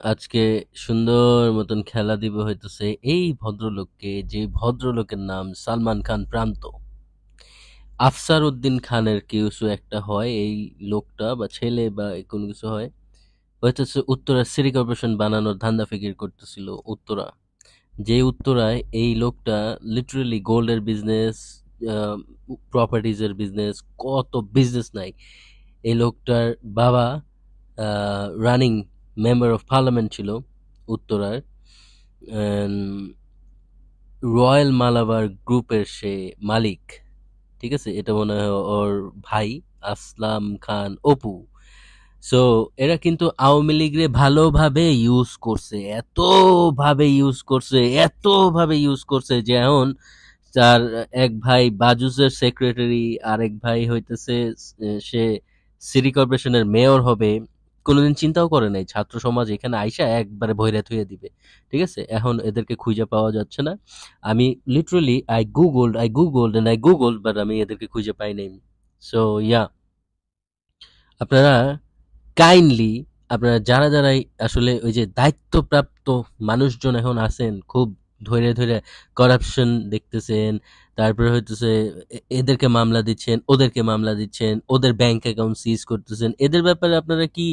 আজকে সুন্দর মতন খেলা দিবে হইতেছে এই ভদ্রলোককে, যে ভদ্রলোকের নাম সালমান খান প্রান্ত। আফসার উদ্দিন খানের কিছু একটা হয়, এই লোকটা বা ছেলে বা কোনো কিছু হয়, হইতেছে উত্তরা সিটি কর্পোরেশন বানানোর ধান্দা ফিকির করতেছিল উত্তরা। যে উত্তরায় এই লোকটা লিটারেলি গোল্ডের বিজনেস, প্রপার্টিজের বিজনেস, কত বিজনেস নাই। এই লোকটার বাবা রানিং মেম্বার অফ পার্লামেন্ট ছিল উত্তরার। রয়্যাল মালাবার গ্রুপের সে মালিক। ঠিক আছে, এটা মনে হয় ওর ভাই আসলাম খান অপু। সো এরা কিন্তু আওয়ামী লীগরে ভালোভাবে ইউজ করছে, এত ভাবে ইউজ করছে যে এখন তার এক ভাই বাজুসের সেক্রেটারি, আরেক ভাই হইতেছে সে সিটি কর্পোরেশনের মেয়র হবে। কোনোদিন চিন্তাও করে নাই ছাত্র সমাজ এখানে আইসা একবারে ভৈরা থুয়ে দিবে। ঠিক আছে, এখন এদেরকে খুঁজে পাওয়া যাচ্ছে না। আমি লিটারালি আই গুগলড বাট আমি এদেরকে খুঁজে পাই নাই। সো ইয়া, আপনারা কাইন্ডলি, আপনারা যারা যারাই আসলে ওই যে দায়িত্বপ্রাপ্ত মানুষজন এখন আছেন, খুব ধরে ধরে করাপশন দেখতেছেন, তারপরে হইতেছে এদেরকে মামলা দিচ্ছেন, ওদেরকে মামলা দিচ্ছেন, ওদের ব্যাংক অ্যাকাউন্ট সিজ করতেছেন, এদের ব্যাপারে আপনারা কি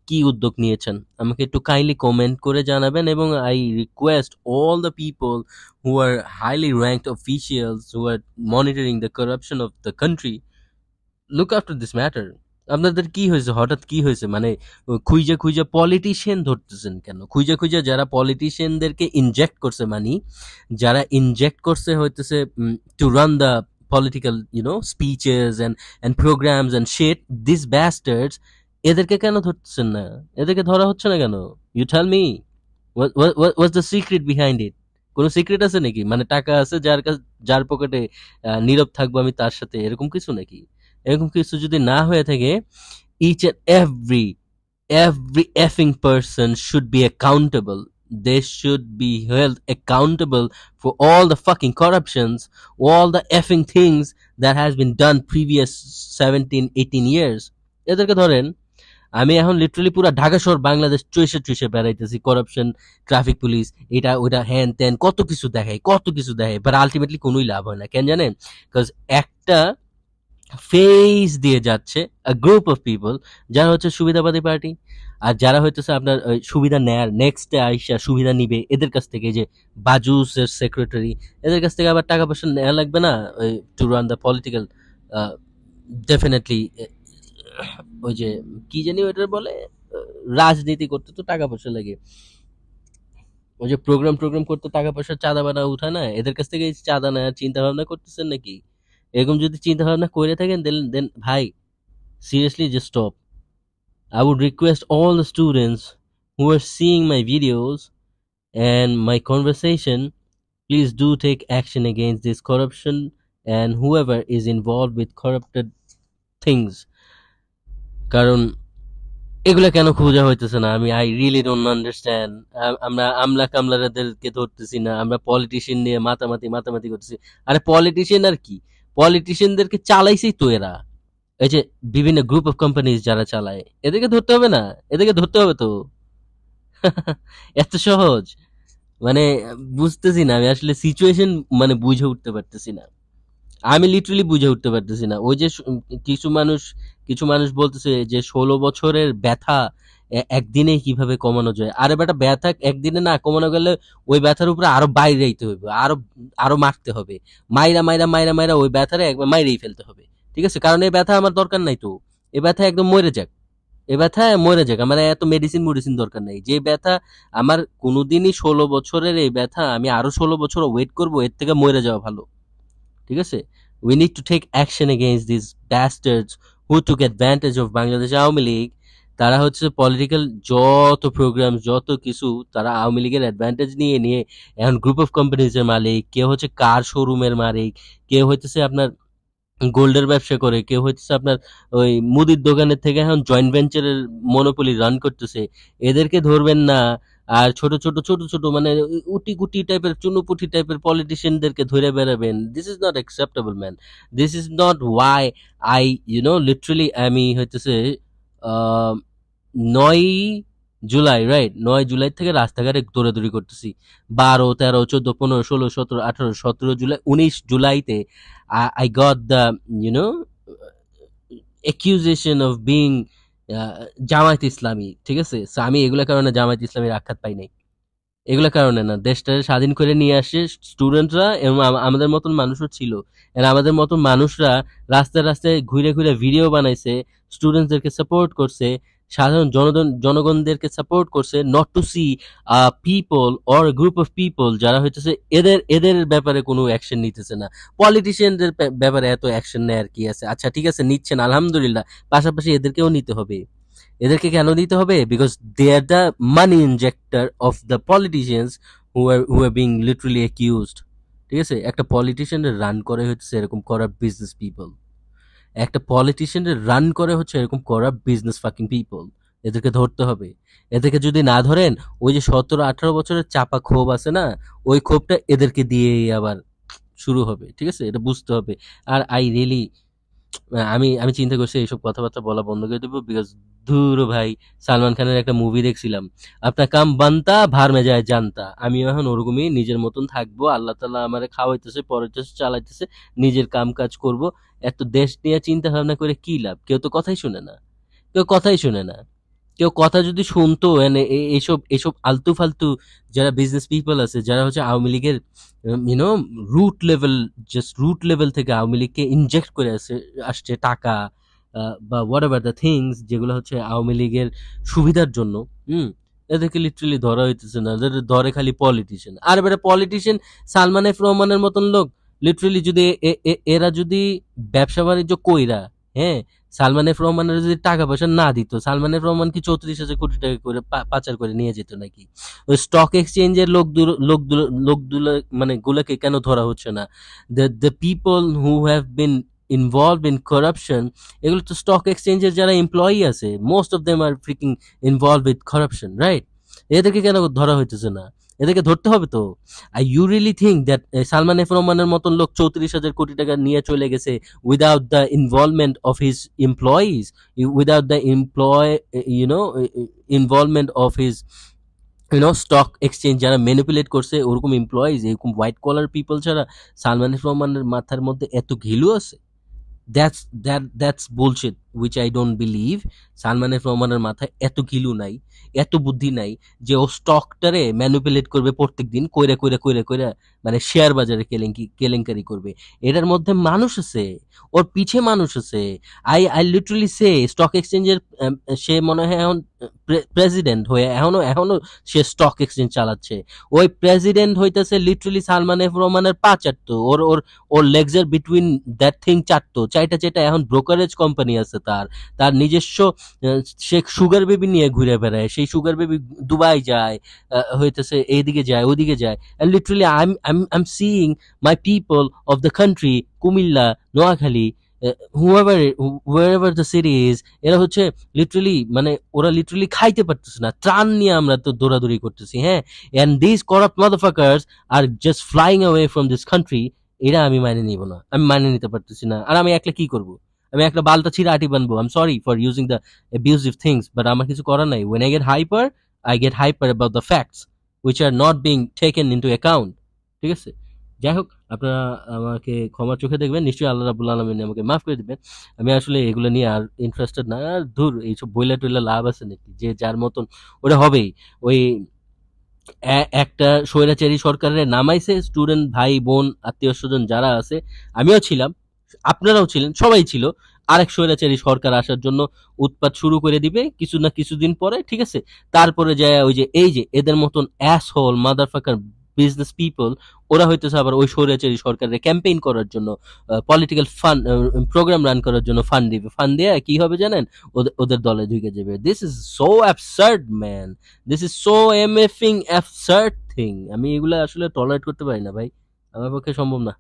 কি উদ্যোগ নিয়েছেন আমাকে একটু কাইন্ডলি কমেন্ট করে জানাবেন। এবং I request all the people who are highly ranked officials who are monitoring the corruption of the country, look after this matter. আপনাদের কি হয়েছে, হঠাৎ কি হয়েছে? মানে খুঁজে খুঁজে পলিটিশিয়ান ধরতেছেন কেন? খুঁজে খুঁজে যারা পলিটিশিয়ানদেরকে ইনজেক্ট করছে মানি, যারা ইনজেক্ট করছে হইতেছে to run the political speeches and programs and shit, this bastards, এদেরকে কেন ধরতেছেন না? এদেরকে ধরা হচ্ছে না কেন? You tell me, what's the secret behind it? কোনো সিক্রেট আছে নাকি? মানে টাকা আছে যার কাছে, যার পকেটে নীরব থাকবো আমি তার সাথে, এরকম কিছু নাকি? এরকম কিছু যদি না হয়ে থাকে, each and every effing person should be accountable. They should be held accountable for all the fucking corruptions, all the effing things that has been done previous 17-18 years. এদেরকে ধরেন। আমি এখন লিটারালি পুরো ঢাকা শহর বাংলাদেশ চুষে চুষে বেড়াইতেছি, করাপশন, ট্রাফিক পুলিশ, এটা ওইটা হ্যান ত্যান কত কিছু দেখায়, বাট আলটিমেটলি কোনোই লাভ হয় না। কেন জানেন? বিকজ একটা ফেজ দিয়ে যাচ্ছে আ গ্রুপ অফ পিপল, যারা হচ্ছে সুবিধাবাদী পার্টি, আর যারা হইতেছে আপনার সুবিধা নেয়ার নেক্সট আইসা সুবিধা নিবে এদের কাছ থেকে, যে বাজুসের সেক্রেটারি, এদের কাছ থেকে আবার টাকা পয়সা নেওয়া লাগবে না two run the political, definitely. ওই যে কি জানি ওইটার বলে, রাজনীতি করতে তো টাকা পয়সা লাগে। ওই যে প্রোগ্রাম টোগ্রাম করতে টাকা পয়সা চাঁদা বানা উঠায় না, এদের কাছ থেকে এই চাঁদা নেওয়ার চিন্তা ভাবনা করতেছেন নাকি? এরকম যদি চিন্তা ভাবনা করে থাকেন, দেন ভাই, seriously just stop. I would request all the students who are seeing my videos and my conversation, please do take action against this corruption and whoever is involved with corrupted things. কারণ এগুলা কেন খোঁজা হইতেছে না? আমি I really don't understand. আমরা আমলা কামলাদেরকে ধরতেছি না, আমরা পলিটিশিয়ান নিয়ে মাতামাতি করতেছি। আরে পলিটিশিয়ান আর কি, পলিটিশিয়ানদেরকে চালাইছেই তো এরা। এই যে বিভিন্ন গ্রুপ অফ কোম্পানিজ যারা চালায়, এদেরকে ধরতে হবে না? এদেরকে ধরতে হবে তো। এত সহজ? মানে বুঝতেছি না আমি আসলে সিচুয়েশন, মানে বুঝে উঠতে পারতেছি না। আমি লিটারালি বুঝে উঠতে পারতেছি না। ওই যে কিছু মানুষ, বলতেছে যে 16 বছরের ব্যথা একদিনে কিভাবে কমানো যায়। আরে বেটা, ব্যথা একদিনে না কমানো গেলে ওই ব্যথার উপরে আরো বাইরে যাইতে হবে, আরো আরো মারতে হবে। মাইরা ওই ব্যথারে একবার মাইরেই ফেলতে হবে। ঠিক আছে, কারণ এই ব্যথা আমার দরকার নাই তো। এই ব্যথা একদম মরে যাক, এ ব্যথা মরে যাক, আমার এত মেডিসিন দরকার নাই। যে ব্যথা আমার কোনোদিনই 16 বছরের, এই ব্যথা আমি আরো 16 বছর ওয়েট করবো, এর থেকে মরে যাওয়া ভালো। ঠিক আছে, we need to take action against this bastards who took advantage of Bangladesh Awami League. তারা হচ্ছে পলিটিক্যাল যত প্রোগ্রাম, যত কিছু, তারা আওয়ামী লীগের অ্যাডভান্টেজ নিয়ে নিয়ে এখন গ্রুপ অফ কোম্পানিজের মালিক, কেউ হচ্ছে কার শোরুমের মালিক, কেউ হইতেছে আপনার গোল্ডের ব্যবসা করে, কেউ হচ্ছে আপনার ওই মুদির দোকানের থেকে এখন জয়েন্ট ভেঞ্চারের মনোপলি রান করতেছে। এদেরকে ধরবেন না। আর ছোট ছোট মানে উটি গুটি টাইপের, চুনুপুটি টাইপের পলিটিশিয়ানদেরকে ধরে বেড়াবেন, this is not acceptable man. This is not why I literally আমি হইতেছে আহ, 9 জুলাই, রাইট? 9 জুলাই থেকে রাস্তাঘাটে দৌড়াদৌড়ি করতেছি। 12, 13, 14, 15, 16, 17, 18, 17 জুলাই, 19 জুলাইতে I got the, you know, accusation of being Jamaat ইসলামী। ঠিক আছে? সো আমি এগুলোর কারণে জামায়াত ইসলামীর আখ্যাত পাই নাই। এগুলোর কারণে না, দেশটা স্বাধীন করে নিয়ে আসে স্টুডেন্টরা এবং আমাদের মতন মানুষও ছিল। আর আমাদের মতন মানুষরা রাস্তায় রাস্তায় ঘুরে ঘুরে ভিডিও বানাইছে, স্টুডেন্টদেরকে সাপোর্ট করছে, সাধারণ জনগণদেরকে সাপোর্ট করছে, not to see people or group of people যারা হইতেছে এদের এদের ব্যাপারে কোনো অ্যাকশন নিতেছে না। পলিটিশিয়ানদের ব্যাপারে এত অ্যাকশন নেয় আর কি আছে? আচ্ছা ঠিক আছে, নিচ্ছেন আলহামদুলিল্লাহ, পাশাপাশি এদেরকেও নিতে হবে। এদেরকে কেন দিতে হবে? Because they are the money injector of the politicians who are being literally accused. ঠিক আছে? একটা পলিটিশিয়ানের রান করে হচ্ছে এরকম করা বিজনেস পিপল। একটা পলিটিশিয়ানের রান করে হচ্ছে এরকম করা বিজনেস ফাকিং পিপল। এদেরকে ধরতে হবে। এদেরকে যদি না ধরেন, ওই যে 17-18 বছরের চাপা ক্ষোভ আছে না, ওই ক্ষোভটা এদেরকে দিয়েই আবার শুরু হবে। ঠিক আছে? এটা বুঝতে হবে। আর আই রিয়েলি আমি আমি চিন্তা করছি এইসব কথাবার্তা বলা বন্ধ করে দেবো, বিকজ ধুর ভাই, সালমান খানের একটা মুভি দেখছিলাম, আপনার কাম বানতা ভার মে যায় জানতা। আমি এখন ওরকমই নিজের মতন থাকবো, আল্লাহ তাআলা আমারে খাওয়াইতেছে, পড়াইতেছে, চালাইতেছে, নিজের কাম কাজ করব। এত দেশ নিয়ে চিন্তা ভাবনা করে কি লাভ? কেউ তো কথাই শুনে না, কেউ কথাই শুনে না। কেউ কথা যদি শুনতো, এইসব এইসব আলতু ফালতু যারা বিজনেস পিপল আছে, যারা হচ্ছে আওয়ামী লীগের you know root level, just root level থেকে আওয়ামী লীগকে ইনজেক্ট করে আসছে টাকা বা হোয়াট এভার দ্য থিংস, যেগুলো হচ্ছে আওয়ামী লীগের সুবিধার জন্য। হুম, এদেরকে লিটারালি ধরা হইতেছে না, এদের ধরে খালি পলিটিশিয়ান। আর এবারে পলিটিশিয়ান সালমান এফ রহমানের মতন লোক, লিটারালি যদি এরা যদি ব্যবসা বাণিজ্য কইরা, হ্যাঁ, সালমান এফ রহমানের যদি টাকা পয়সা না দিত, সালমান এফ রহমান কি 34,000 কোটি টাকা করে পাচার করে নিয়ে যেত নাকি? ওই স্টক এক্সচেঞ্জের লোকগুলো মানে গুলোকে কেন ধরা হচ্ছে না? The people who have been involve in corruption, এগুলো তো স্টক এক্সচেঞ্জের যারা এমপ্লয়ি আছে, most of them are freaking involve with corruption, right? এদেরকে কেন ধরা হইতেছে না? এদেরকে ধরতে হবে তো। Are you really think that Salman F রহমানের মতন লোক 34,000 কোটি টাকা নিয়ে চলে গেছে without the involvement of his employees, without the involvement of his stock exchange যারা ম্যানিপুলেট করছে, ওরকম এমপ্লয়িজ, এরকম হোয়াইট কলার পিপল ছাড়া সালমান এফ রহমানের মাথার মধ্যে এত ঘিলু আছে? That's bullshit which I don't believe. Salman F রহমানের মাথায় এত কিলু নাই, এত বুদ্ধি নাই যে ও স্টকটারে ম্যানিপুলেট করবে প্রত্যেকদিন, কইরা কইরা কইরা কইরা মানে শেয়ার বাজারে কেলেঙ্কারি করবে। এটার মধ্যে মানুষ আছে, ওর পিছে মানুষ আছে। আই লিটারালি সে স্টক এক্সচেঞ্জের সে মনে হয় এখন প্রেসিডেন্ট হয়ে এখনো সে স্টক এক্সচেঞ্জ চালাচ্ছে। ওই প্রেসিডেন্ট হইতেছে লিটারালি সালমান এফ রহমানের পা চাটতো, ওর ওর ওর লেগসের বিটুইন দ্যাট থিং চাটতো, চাইটা চাইটা এখন ব্রোকারেজ কোম্পানি আছে তার, তার নিজস্ব সে সুগার বেবি নিয়ে ঘুরে বেড়ায়, সেই সুগার বেবি দুবাই যায়, হইতেছে এইদিকে যায় ওইদিকে যায়। and literally I'm seeing my people of the country, Comilla, Noakhali, whoever wherever the city is, এরা হচ্ছে লিটারালি মানে ওরা লিটারালি খাইতে পারতেছে না, ত্রাণ নিয়ে আমরা তো দৌড়াদৌড়ি করতেছি, হ্যাঁ, and these corrupt motherfuckers are just flying away from this country। এরা আমি মানে নিব না, আমি মানে নিতে পারতেছি না। আর আমি একলা কি করব? আমি একটা বালটা ছিঁড়ে আটি বানবো? I am sorry for using the abusive things, but আমার কিছু করার নাই। when I get hyper about the facts which are not being taken into account। ঠিক আছে? যাই হোক, আপনারা আমাকে ক্ষমার চোখে দেখবেন, নিশ্চয়ই আল্লাহ রাব্বুল আলামিন আমাকে মাফ করে দিবেন। আমি আসলে এগুলো নিয়ে আর ইন্টারেস্টেড না। আর ধুর, এইসব বইলা টইলা লাভ আছে নাকি? যে যার মতন ওটা হবেই। ওই একটা স্বৈরাচারী সরকারের নামাইছে, স্টুডেন্ট ভাই বোন আত্মীয় স্বজন যারা আছে, আমিও ছিলাম, আপনারাও ছিলেন, সবাই ছিল। আরেক স্বৈরাচারী সরকার আসার জন্য উৎপাত শুরু করে দিবে কিছু না কিছুদিন পরে। ঠিক আছে? তারপরে যায় ওই যে এই যে এদের মতন অ্যাসহোল মাদারফাকার বিজনেস পিপল, ওরা হইতেছে আবার ওই স্বৈরাচারী সরকারের ক্যাম্পেইন করার জন্য, পলিটিক্যাল ফান্ড প্রোগ্রাম রান করার জন্য ফান্ড দিবে। ফান্ড দিয়ে কি হবে জানেন? ওদের দলে ঢুকে যাবে। This is so absurd man, this is so MFing absurd thing. আমি এগুলো আসলে টলারেট করতে পারি না ভাই, আমার পক্ষে সম্ভব না।